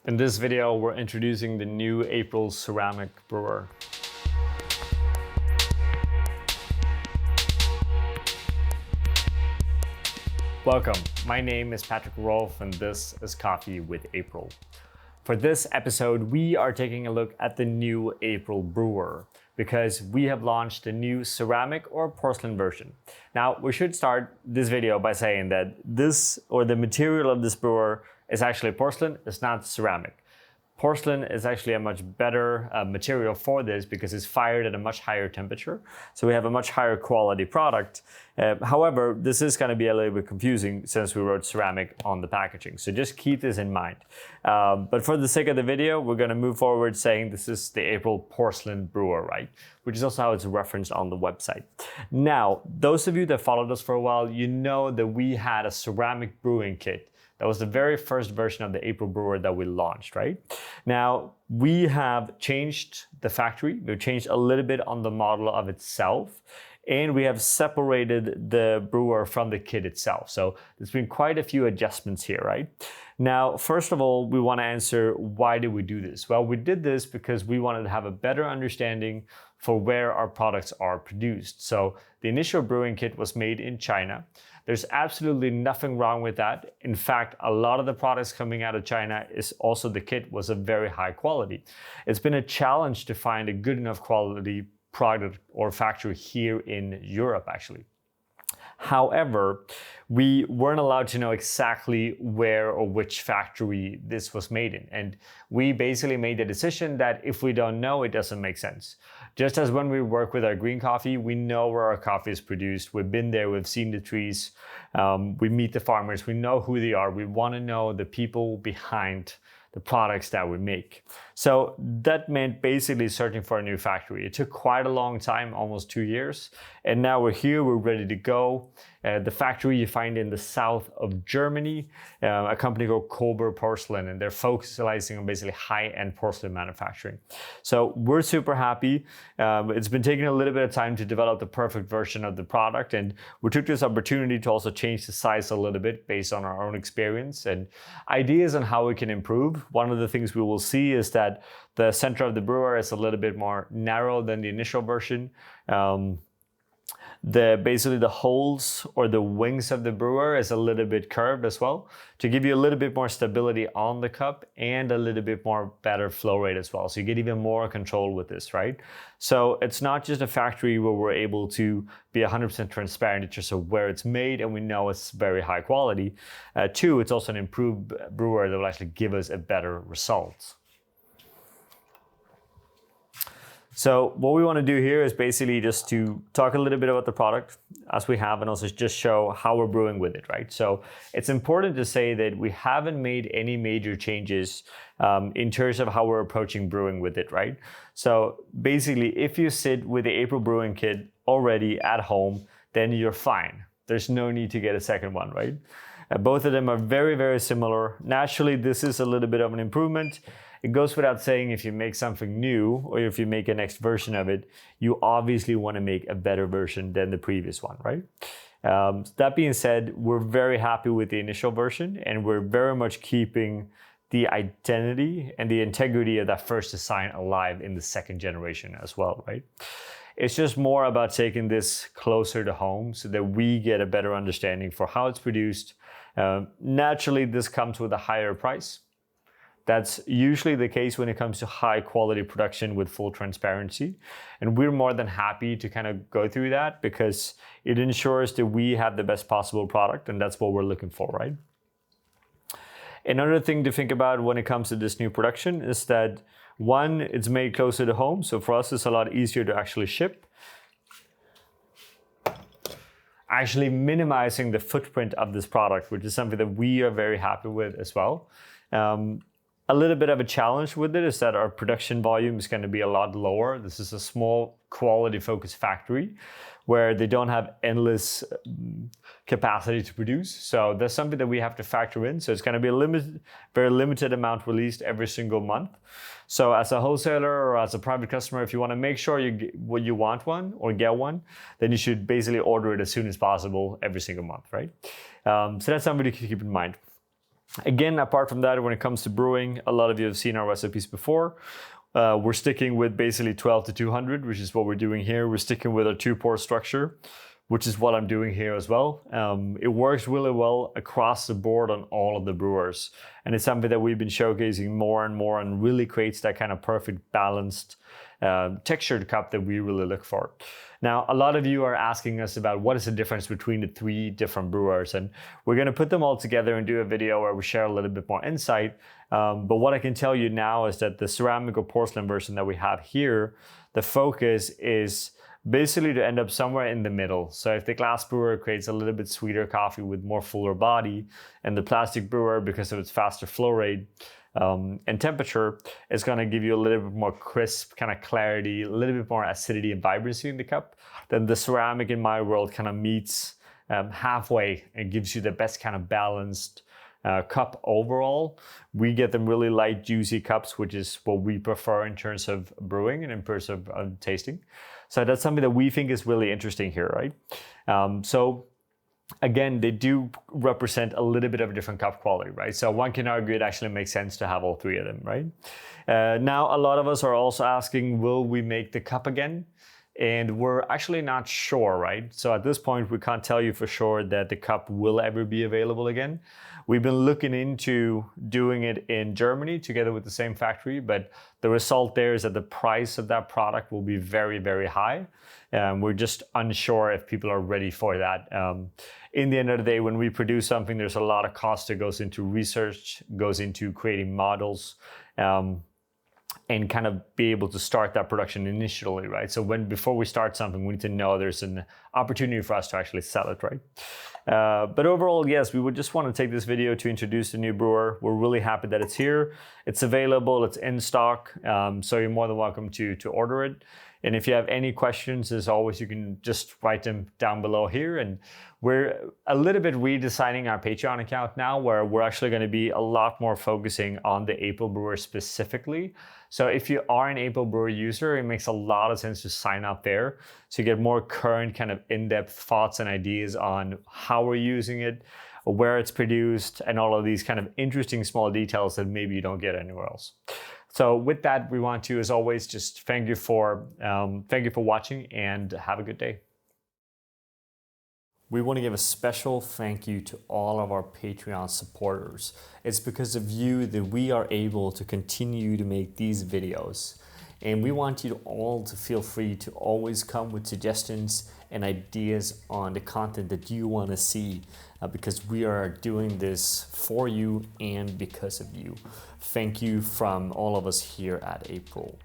In this video, we're introducing the new April Ceramic Brewer. Welcome, my name is Patrick Rolfe and this is Coffee with April. For this episode, we are taking a look at the new April Brewer because we have launched a new ceramic or porcelain version. Now, we should start this video by saying that the material of this brewer is actually porcelain, it's not ceramic. Porcelain is actually a much better material for this because it's fired at a much higher temperature. So we have a much higher quality product. However, this is going to be a little bit confusing since we wrote ceramic on the packaging. So just keep this in mind. But for the sake of the video, we're going to move forward saying this is the April Porcelain Brewer, right? Which is also how it's referenced on the website. Now, those of you that followed us for a while, you know that we had a ceramic brewing kit. That was the very first version of the April Brewer that we launched, right? Now, we have changed the factory. We've changed a little bit on the model of itself, and we have separated the brewer from the kit itself. So there's been quite a few adjustments here, right? Now, first of all, we want to answer, why did we do this? Well, we did this because we wanted to have a better understanding for where our products are produced. So the initial brewing kit was made in China. There's absolutely nothing wrong with that. In fact, a lot of the products coming out of China is also the kit was of very high quality. It's been a challenge to find a good enough quality product or factory here in Europe, actually. However, we weren't allowed to know exactly where or which factory this was made in. And we basically made the decision that if we don't know, it doesn't make sense. Just as when we work with our green coffee, we know where our coffee is produced. We've been there, we've seen the trees, we meet the farmers, we know who they are. We want to know the people behind the products that we make. So that meant basically searching for a new factory. It took quite a long time, almost 2 years. And now we're here, we're ready to go. The factory you find in the south of Germany, a company called Chloé Porcelain, and they're focusing on basically high-end porcelain manufacturing. So we're super happy. It's been taking a little bit of time to develop the perfect version of the product, and we took this opportunity to also change the size a little bit based on our own experience and ideas on how we can improve. One of the things we will see is that the center of the brewer is a little bit more narrow than the initial version. Basically the holes or the wings of the brewer is a little bit curved as well to give you a little bit more stability on the cup and a little bit more better flow rate as well. So you get even more control with this, right? So it's not just a factory where we're able to be 100% transparent in terms of where it's made and we know it's very high quality. Two, it's also an improved brewer that will actually give us a better result. So what we want to do here is basically just to talk a little bit about the product as we have and also just show how we're brewing with it, right? So it's important to say that we haven't made any major changes in terms of how we're approaching brewing with it, right? So basically, if you sit with the April Brewing Kit already at home, then you're fine. There's no need to get a second one, right? Both of them are very, very similar. Naturally, this is a little bit of an improvement. It goes without saying, if you make something new or if you make a next version of it, you obviously want to make a better version than the previous one, right? That being said, we're very happy with the initial version and we're very much keeping the identity and the integrity of that first design alive in the second generation as well, right? It's just more about taking this closer to home so that we get a better understanding for how it's produced. Naturally, this comes with a higher price. That's usually the case when it comes to high quality production with full transparency. And we're more than happy to kind of go through that because it ensures that we have the best possible product and that's what we're looking for, right? Another thing to think about when it comes to this new production is that one, it's made closer to home. So for us, it's a lot easier to actually ship. Actually minimizing the footprint of this product, which is something that we are very happy with as well. A little bit of a challenge with it is that our production volume is going to be a lot lower. This is a small quality focused factory where they don't have endless capacity to produce. So that's something that we have to factor in. So it's going to be a very limited amount released every single month. So as a wholesaler or as a private customer, if you want to make sure you want one or get one, then you should basically order it as soon as possible every single month, right? So that's something to keep in mind. Again, apart from that, when it comes to brewing, a lot of you have seen our recipes before. We're sticking with basically 12 to 200, which is what we're doing here. We're sticking with a 2-pour structure, which is what I'm doing here as well. It works really well across the board on all of the brewers. And it's something that we've been showcasing more and more, and really creates that kind of perfect balanced textured cup that we really look for. Now, a lot of you are asking us about what is the difference between the 3 different brewers, and we're going to put them all together and do a video where we share a little bit more insight. But what I can tell you now is that the ceramic or porcelain version that we have here, the focus is basically to end up somewhere in the middle. So if the glass brewer creates a little bit sweeter coffee with more fuller body, and the plastic brewer, because of its faster flow rate and temperature, is going to give you a little bit more crisp kind of clarity, a little bit more acidity and vibrancy in the cup, then the ceramic in my world kind of meets halfway and gives you the best kind of balanced cup overall. We get them really light, juicy cups, which is what we prefer in terms of brewing and in terms of tasting. So that's something that we think is really interesting here, right? So again, they do represent a little bit of a different cup quality, right? So one can argue it actually makes sense to have all 3 of them, right? Now, a lot of us are also asking, will we make the cup again? And we're actually not sure, right? So at this point, we can't tell you for sure that the cup will ever be available again. We've been looking into doing it in Germany together with the same factory, but the result there is that the price of that product will be very, very high. We're just unsure if people are ready for that. In the end of the day, when we produce something, there's a lot of cost that goes into research, goes into creating models, and kind of be able to start that production initially, right? So before we start something, we need to know there's an opportunity for us to actually sell it, right? But overall, yes, we would just want to take this video to introduce the new brewer. We're really happy that it's here. It's available, it's in stock, so you're more than welcome to order it. And if you have any questions, as always, you can just write them down below here. And we're a little bit redesigning our Patreon account now, where we're actually going to be a lot more focusing on the April Brewer specifically. So if you are an April Brewer user, it makes a lot of sense to sign up there, so you get more current kind of in-depth thoughts and ideas on how we're using it, where it's produced, and all of these kind of interesting small details that maybe you don't get anywhere else. So with that, we want to, as always, just thank you for watching, and have a good day. We want to give a special thank you to all of our Patreon supporters. It's because of you that we are able to continue to make these videos. And we want you all to feel free to always come with suggestions and ideas on the content that you want to see, because we are doing this for you and because of you. Thank you from all of us here at April.